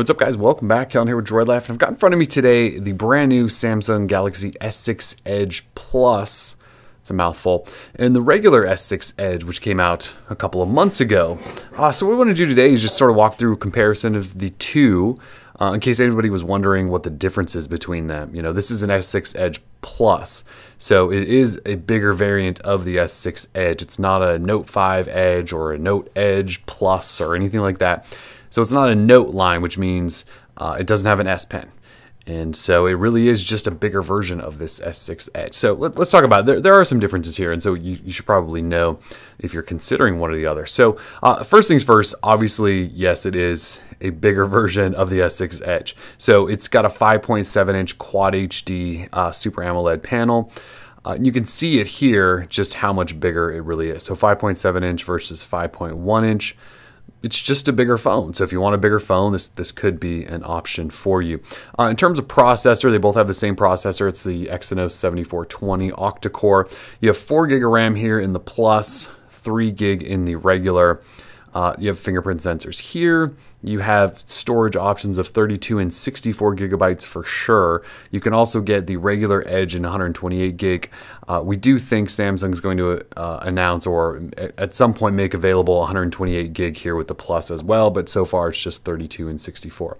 What's up, guys? Welcome back. Kellen here with Droid Life. I've got in front of me today the brand new Samsung Galaxy S6 Edge Plus. It's a mouthful. And the regular S6 Edge, which came out a couple of months ago. So what we want to do today is just sort of walk through a comparison of the two, in case anybody was wondering what the difference is between them. You know, this is an S6 Edge Plus, so it is a bigger variant of the S6 Edge. It's not a Note 5 Edge or a Note Edge Plus or anything like that. So it's not a Note line, which means it doesn't have an S Pen. And so it really is just a bigger version of this S6 Edge. So let's talk about it. There are some differences here, and so you should probably know if you're considering one or the other. So first things first, obviously, yes, it is a bigger version of the S6 Edge. So it's got a 5.7-inch Quad HD Super AMOLED panel. You can see it here, just how much bigger it really is. So 5.7-inch versus 5.1-inch. It's just a bigger phone. So if you want a bigger phone, this could be an option for you. In terms of processor, they both have the same processor. It's the Exynos 7420 octa-core. You have 4 gig of RAM here in the Plus, 3 gig in the regular. You have fingerprint sensors here. You have storage options of 32 and 64 gigabytes for sure. You can also get the regular Edge in 128 gig. We do think Samsung's going to announce or at some point make available 128 gig here with the Plus as well, but so far it's just 32 and 64.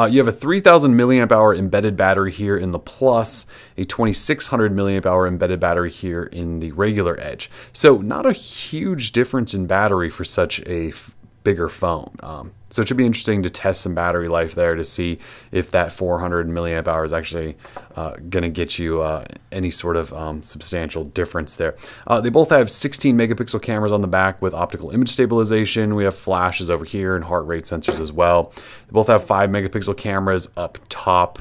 You have a 3000 milliamp hour embedded battery here in the Plus, a 2600 milliamp hour embedded battery here in the regular Edge. So not a huge difference in battery for such a bigger phone. So it should be interesting to test some battery life there to see if that 400 milliamp hour is actually going to get you any sort of substantial difference there. They both have 16 megapixel cameras on the back with optical image stabilization. We have flashes over here and heart rate sensors as well. They both have 5 megapixel cameras up top.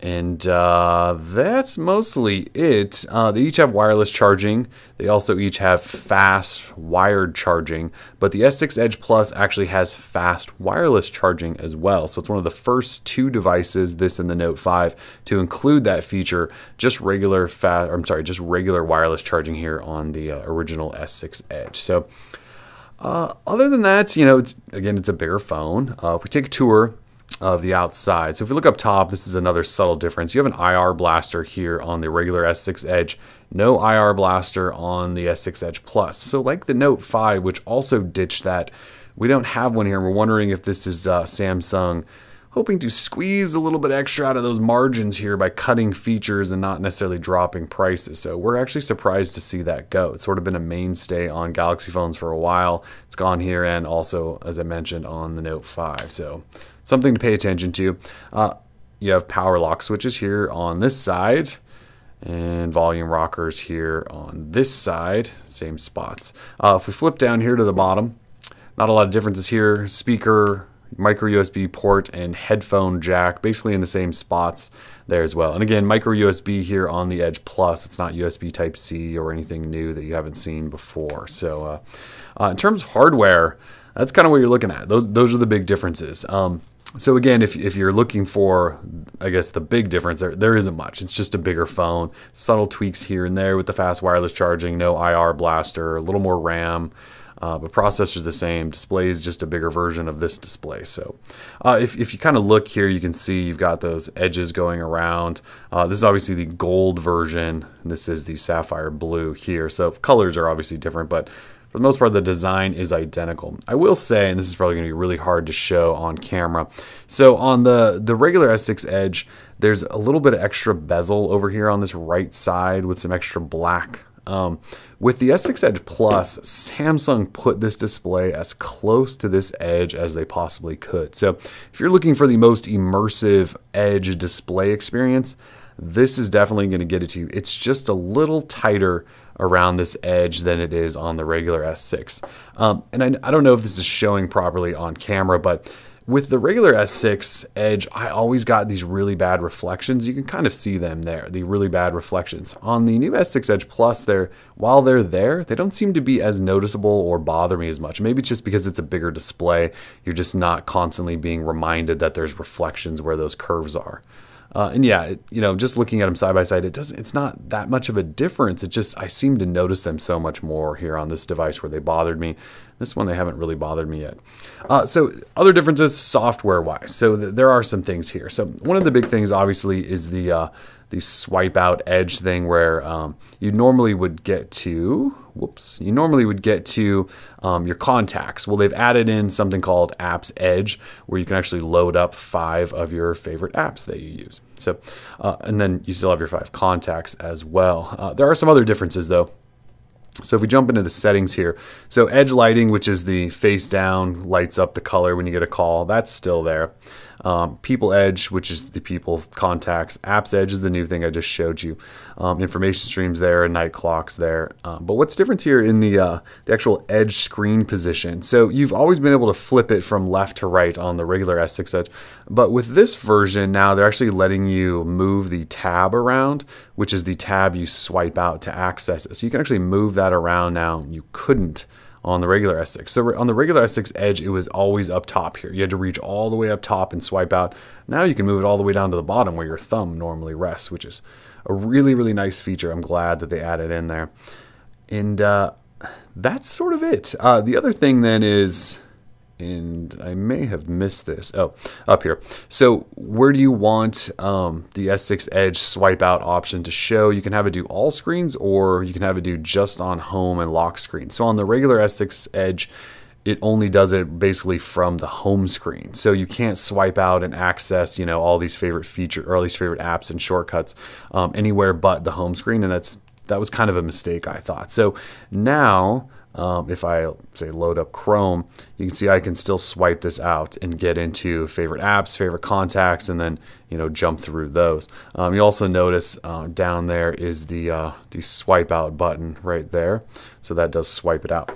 And that's mostly it. They each have wireless charging. They also each have fast wired charging. But the S6 Edge Plus actually has fast wireless charging as well. So it's one of the first two devices, this and the Note 5, to include that feature. Just regular wireless charging here on the original S6 Edge. So other than that, you know, it's a bigger phone. If we take a tour of the outside. So if we look up top, this is another subtle difference. You have an IR blaster here on the regular S6 Edge, no IR blaster on the S6 Edge Plus. So like the Note 5, which also ditched that, we don't have one here, and we're wondering if this is Samsung hoping to squeeze a little bit extra out of those margins here by cutting features and not necessarily dropping prices. So we're actually surprised to see that go. It's sort of been a mainstay on Galaxy phones for a while. It's gone here and also, as I mentioned, on the Note 5. So something to pay attention to. You have power lock switches here on this side and volume rockers here on this side, same spots. If we flip down here to the bottom, not a lot of differences here. Speaker, micro USB port, and headphone jack, basically in the same spots there as well. And again, micro USB here on the Edge Plus. It's not USB Type-C or anything new that you haven't seen before. So in terms of hardware, that's kind of what you're looking at. Those are the big differences. So again, if you're looking for, I guess, the big difference, there isn't much. It's just a bigger phone. Subtle tweaks here and there with the fast wireless charging, no IR blaster, a little more RAM, but processor's the same. Display is just a bigger version of this display. So if you kind of look here, you can see you've got those edges going around. This is obviously the gold version. This is the sapphire blue here. So colors are obviously different, but for the most part, the design is identical. I will say, and this is probably going to be really hard to show on camera. So on the regular S6 Edge, there's a little bit of extra bezel over here on this right side with some extra black. With the S6 Edge Plus, Samsung put this display as close to this edge as they possibly could. So if you're looking for the most immersive Edge display experience, this is definitely going to get it to you. It's just a little tighter around this edge than it is on the regular S6. And I don't know if this is showing properly on camera, but with the regular S6 Edge, I always got these really bad reflections. You can kind of see them there, the really bad reflections. On the new S6 Edge Plus, while they're there, they don't seem to be as noticeable or bother me as much. Maybe it's just because it's a bigger display. You're just not constantly being reminded that there's reflections where those curves are. And yeah, just looking at them side by side, it's not that much of a difference. It just, I seem to notice them so much more here on this device where they bothered me. This one, they haven't really bothered me yet. So other differences software wise. So there are some things here. So one of the big things obviously is the swipe out edge thing where you normally would get to, your contacts. Well, they've added in something called Apps Edge where you can actually load up 5 of your favorite apps that you use. So, and then you still have your 5 contacts as well. There are some other differences though. So if we jump into the settings here, so edge lighting, which is the face down, lights up the color when you get a call, that's still there. People edge, which is the people contacts. Apps edge is the new thing I just showed you. Information streams there and night clocks there. But what's different here in the actual edge screen position? So you've always been able to flip it from left to right on the regular S6 Edge. But with this version now, they're actually letting you move the tab around, which is the tab you swipe out to access it. So you can actually move that around now. You couldn't on the regular S6. So on the regular S6 Edge, it was always up top here. You had to reach all the way up top and swipe out. Now you can move it all the way down to the bottom where your thumb normally rests, which is a really, really nice feature. I'm glad that they added in there. And that's sort of it. The other thing then is, and I may have missed this. Oh, up here. So where do you want the S6 Edge swipe out option to show? You can have it do all screens, or you can have it do just on home and lock screen. So on the regular S6 Edge, it only does it basically from the home screen. So you can't swipe out and access, all these favorite features or all these favorite apps and shortcuts anywhere but the home screen. And that was kind of a mistake, I thought. So now, if I say load up Chrome, you can see I can still swipe this out and get into favorite apps, favorite contacts, and then jump through those. You also notice down there is the swipe out button right there, so that does swipe it out.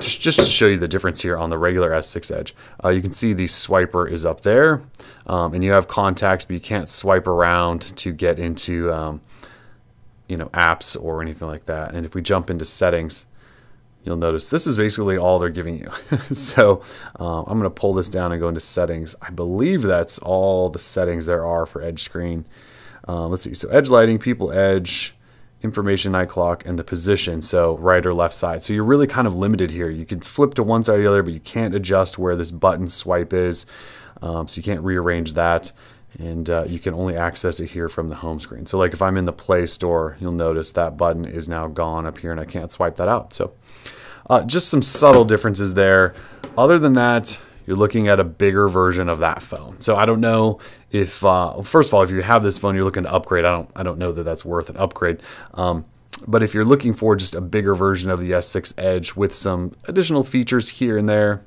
Just to show you the difference here on the regular S6 Edge, you can see the swiper is up there, and you have contacts, but you can't swipe around to get into apps or anything like that. And if we jump into settings, you'll notice this is basically all they're giving you. So I'm going to pull this down and go into settings. I believe that's all the settings there are for Edge screen. Let's see. So edge lighting, people edge, information night clock, and the position. So right or left side. So you're really kind of limited here. You can flip to one side or the other, but you can't adjust where this button swipe is. So you can't rearrange that. And you can only access it here from the home screen. So like if I'm in the Play Store, you'll notice that button is now gone up here and I can't swipe that out. So just some subtle differences there. Other than that, you're looking at a bigger version of that phone. So I don't know if, first of all, if you have this phone, you're looking to upgrade. I don't know that that's worth an upgrade. But if you're looking for just a bigger version of the S6 Edge with some additional features here and there,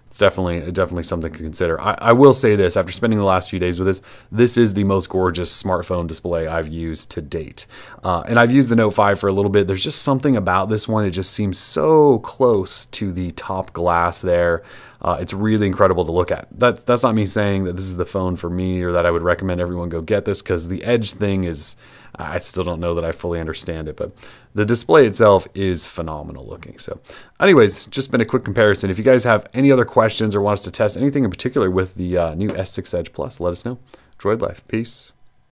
it's definitely something to consider. I will say this, after spending the last few days with this is the most gorgeous smartphone display I've used to date. And I've used the Note 5 for a little bit. There's just something about this one. It just seems so close to the top glass there. It's really incredible to look at. That's not me saying that this is the phone for me or that I would recommend everyone go get this, because the Edge thing is, I still don't know that I fully understand it, but the display itself is phenomenal looking. So anyways, just been a quick comparison. If you guys have any other questions or want us to test anything in particular with the new S6 Edge Plus, let us know. Droid Life. Peace.